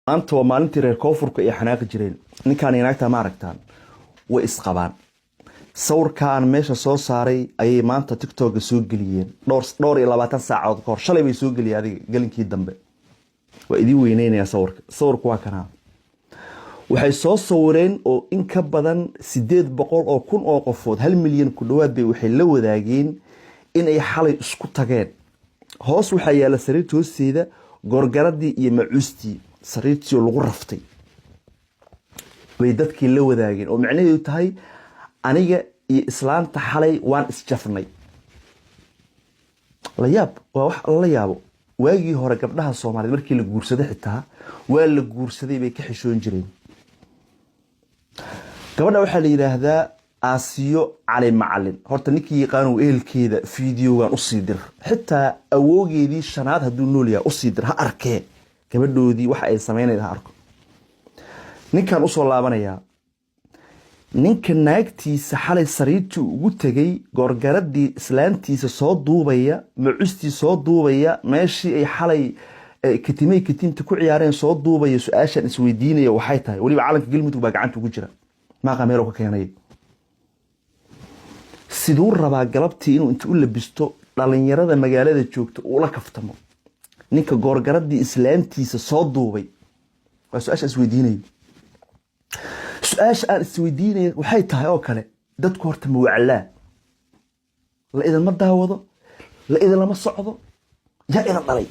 أنت وما أنت ركوفر كأي حناق جرين نكان يناك تماركتان وإسقبان صور كان ماشى صور صاري أي ما أنت تيك توك سوق جليين دور إلى 20 ساعة ذكر شلي بيسوق جلي هذه قالين كي الدنب وإدي وينين يا صور كواكنا waxay soo sawireen oo in ka badan 800 oo kun oo qofood 1 milyan ku dhawaad bay waxay la wadaageen in ay xalay isku tageen hoos waxa yaala sariirta hoosteeda gorgaradii iyo macuustii sariirtii lagu raftay way dadkii la wadaageen oo macnaheedu tahay aniga iyo islaanta xalay waan isjafnay la yaab waa wax la yaabo waagii hore gabdhaha Soomaaliyeed markii la guursaday xitaa waa la guursaday bay ka xishoon jireen gabadha waxa la yiraahdaa Asiyo Cali Macalin horta ninkii yaqaan uu eelkeeda fiidiyogan u sii dir xitaa awoogeedii shanaad haduu nool yahay u sii dir ha arkee gabadhoodii waxa ay sameynayaan ha arko ninkan u soo laabanaya ninka naagtiisa xalay sariirtii ugu tagay gorgaradii islaantiisa soo duubaya macuustii soo duubaya meeshii ay xalay kitinta ku ciyaareen soo duubaya su'aashan isweydiinaya waxay tahay waliba calanka galmudug baa gacanta ugu jira ما قاميرو ككينay sidoo raba galabtii inuu inta u labisto dhalinyarada magaalada joogto oo la kaftamo ninka goorgaradii islaamtiisa soo duubay waa su'aasha isweydiinay waxay tahay oo kale dadku horta ma waclaa la idan ma daawado la idan lama socdo yaa ina dhalay